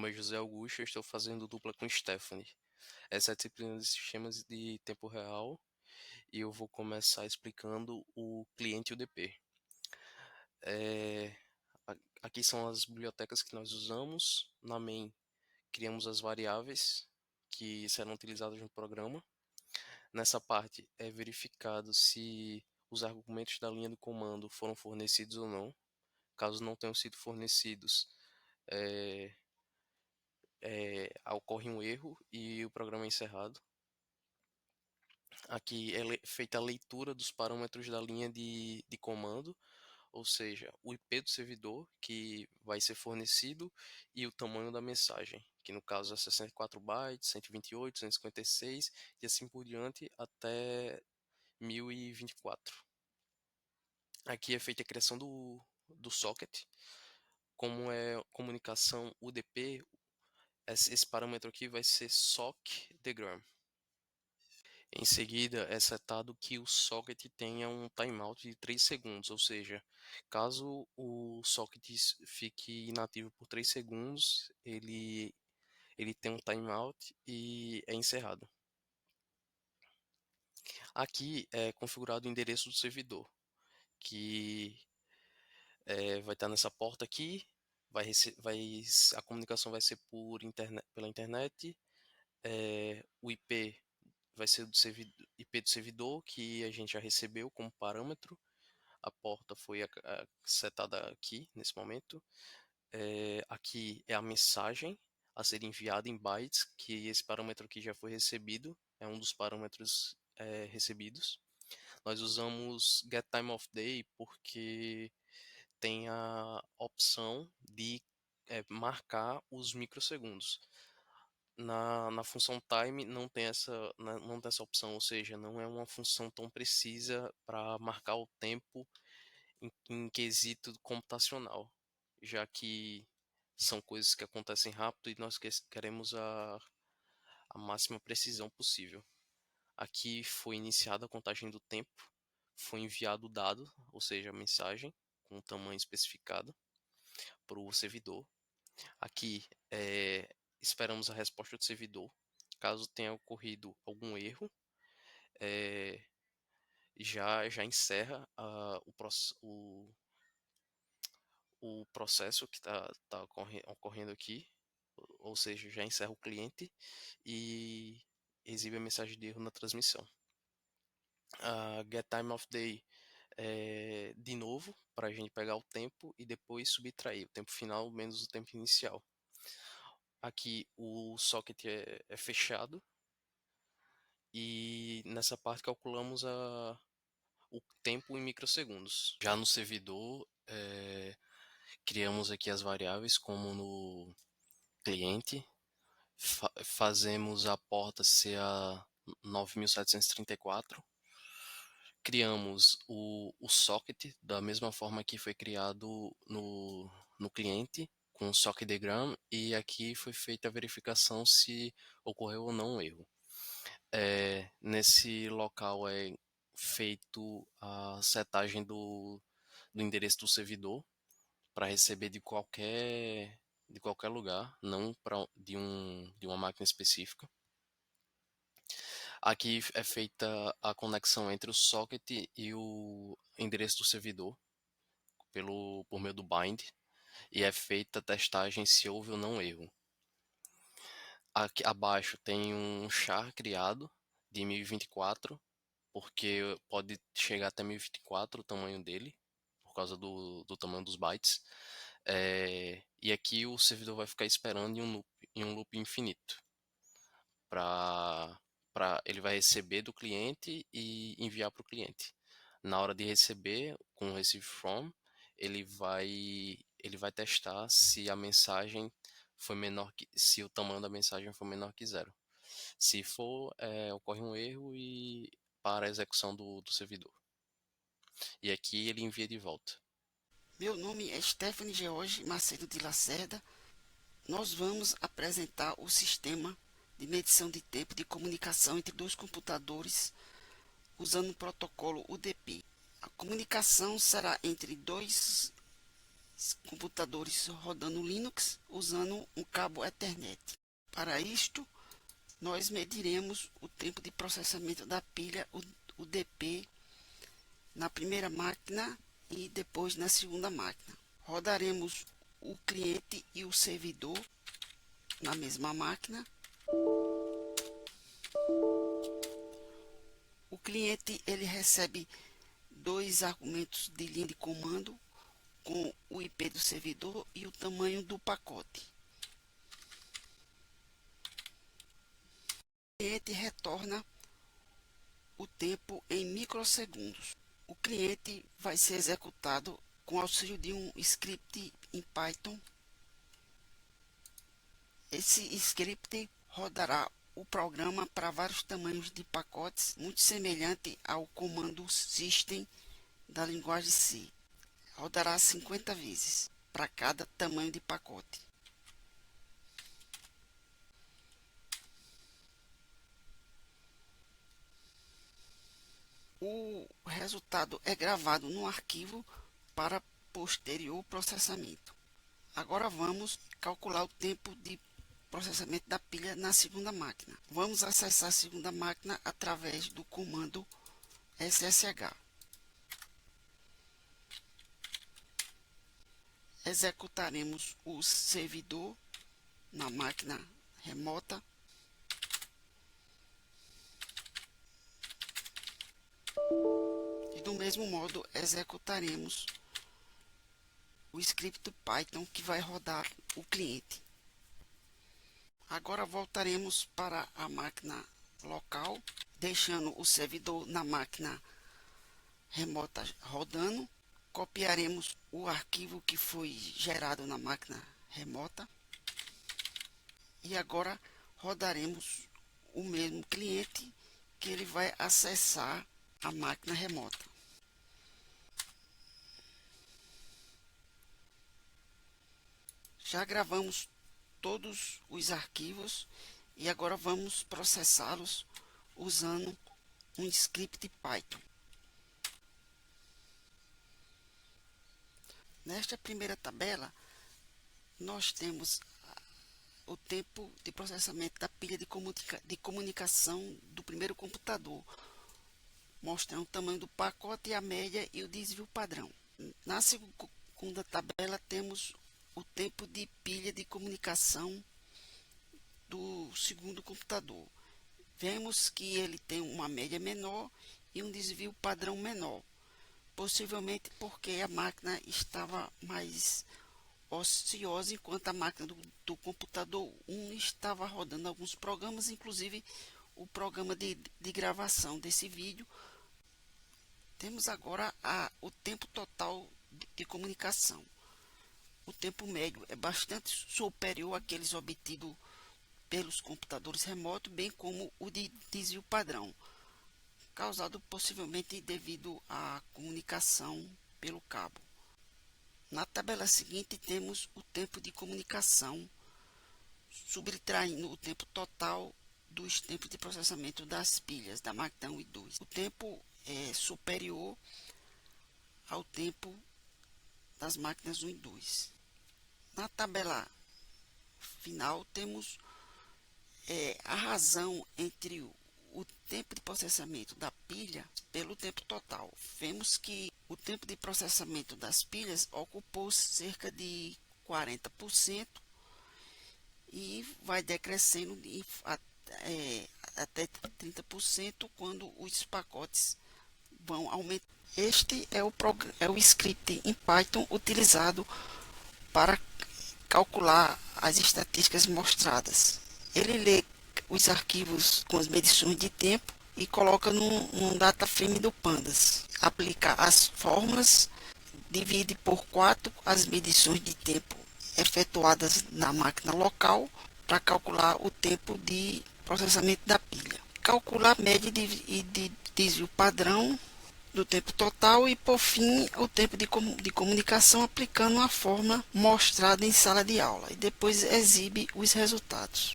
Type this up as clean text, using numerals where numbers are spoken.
nome é José Augusto, eu estou fazendo dupla com Stephanie. Essa é a disciplina de sistemas de tempo real e eu vou começar explicando o cliente UDP. É, Aqui são as bibliotecas que nós usamos. Na main, criamos as variáveis que serão utilizadas no programa. Nessa parte é verificado se os argumentos da linha do comando foram fornecidos ou não. Caso não tenham sido fornecidos, ocorre um erro e o programa é encerrado. Aqui é feita a leitura dos parâmetros da linha de comando, ou seja, o IP do servidor que vai ser fornecido e o tamanho da mensagem, que no caso é 64 bytes, 128, 256 e assim por diante até 1024. Aqui é feita a criação do socket. Como é comunicação UDP, esse parâmetro aqui vai ser sockDegram. Em seguida, é setado que o socket tenha um timeout de 3 segundos, ou seja, caso o socket fique inativo por 3 segundos, ele tem um timeout e é encerrado. Aqui é configurado o endereço do servidor, que vai estar nessa porta aqui, a comunicação vai ser pela internet, o IP vai ser do IP do servidor que a gente já recebeu como parâmetro. A porta foi setada aqui nesse momento. Aqui é a mensagem a ser enviada em bytes, que esse parâmetro aqui já foi recebido, é um dos parâmetros recebidos. Nós usamos getTimeOfDay porque tem a opção de marcar os microsegundos. Na função time não tem essa opção, ou seja, não é uma função tão precisa para marcar o tempo em quesito computacional, já que são coisas que acontecem rápido e nós queremos a máxima precisão possível. Aqui foi iniciada a contagem do tempo, foi enviado o dado, ou seja, a mensagem com o tamanho especificado para o servidor. Aqui esperamos a resposta do servidor. Caso tenha ocorrido algum erro, já encerra o processo que está ocorrendo aqui, ou seja, já encerra o cliente e exibe a mensagem de erro na transmissão. A getTimeOfDay de novo, para a gente pegar o tempo e depois subtrair o tempo final menos o tempo inicial. Aqui o socket é fechado e nessa parte calculamos o tempo em microsegundos. Já no servidor, criamos aqui as variáveis como no cliente, fazemos a porta ser a 9734, criamos o socket da mesma forma que foi criado no cliente, com o socketDegram, e aqui foi feita a verificação se ocorreu ou não um erro. Nesse local é feito a setagem do endereço do servidor para receber de qualquer lugar, não de uma máquina específica. Aqui é feita a conexão entre o socket e o endereço do servidor por meio do bind, e é feita a testagem se houve ou não erro. Aqui abaixo tem um char criado de 1024, porque pode chegar até 1024 o tamanho dele, por causa do tamanho dos bytes. E aqui o servidor vai ficar esperando em um loop infinito. Ele vai receber do cliente e enviar para o cliente. Na hora de receber, com o receive from, ele vai testar se a mensagem foi se o tamanho da mensagem for menor que zero. Se for, ocorre um erro e para a execução do servidor. E aqui ele envia de volta. Meu nome é Stephanie George Macedo de Lacerda. Nós vamos apresentar o sistema de medição de tempo de comunicação entre dois computadores usando o protocolo UDP. A comunicação será entre dois computadores rodando Linux usando um cabo Ethernet. Para isto, nós mediremos o tempo de processamento da pilha UDP na primeira máquina e depois na segunda máquina. Rodaremos o cliente e o servidor na mesma máquina. O cliente ele recebe dois argumentos de linha de comando com o IP do servidor e o tamanho do pacote. O cliente retorna o tempo em microsegundos. O cliente vai ser executado com auxílio de um script em Python. Esse script rodará o programa para vários tamanhos de pacotes, muito semelhante ao comando system da linguagem C. Rodará 50 vezes para cada tamanho de pacote. O resultado é gravado no arquivo para posterior processamento. Agora vamos calcular o tempo de processamento da pilha na segunda máquina. Vamos acessar a segunda máquina através do comando ssh. Executaremos o servidor na máquina remota. E do mesmo modo executaremos o script Python que vai rodar o cliente. Agora voltaremos para a máquina local, deixando o servidor na máquina remota rodando. Copiaremos o arquivo que foi gerado na máquina remota. E agora rodaremos o mesmo cliente que ele vai acessar a máquina remota. Já gravamos todos os arquivos e agora vamos processá-los usando um script Python. Nesta primeira tabela, nós temos o tempo de processamento da pilha de comunicação do primeiro computador, mostrando o tamanho do pacote, a média e o desvio padrão. Na segunda tabela, temos o tempo de pilha de comunicação do segundo computador. Vemos que ele tem uma média menor e um desvio padrão menor, possivelmente porque a máquina estava mais ociosa, enquanto a máquina do computador 1 estava rodando alguns programas, inclusive o programa de gravação desse vídeo. Temos agora o tempo total de comunicação. O tempo médio é bastante superior àqueles obtidos pelos computadores remotos, bem como o de desvio padrão, causado possivelmente devido à comunicação pelo cabo. Na tabela seguinte temos o tempo de comunicação, subtraindo o tempo total dos tempos de processamento das pilhas da máquina 1 e 2. O tempo é superior ao tempo das máquinas 1 e 2. Na tabela final temos a razão entre o tempo de processamento da pilha pelo tempo total. Vemos que o tempo de processamento das pilhas ocupou cerca de 40% e vai decrescendo até 30% quando os pacotes vão aumentar. Este é o script em Python utilizado para calcular as estatísticas mostradas. Ele lê os arquivos com as medições de tempo e coloca num data frame do Pandas. Aplica as fórmulas, divide por 4 as medições de tempo efetuadas na máquina local para calcular o tempo de processamento da pilha. Calcular a média de desvio padrão do tempo total e, por fim, o tempo de comunicação aplicando a fórmula mostrada em sala de aula e depois exibe os resultados.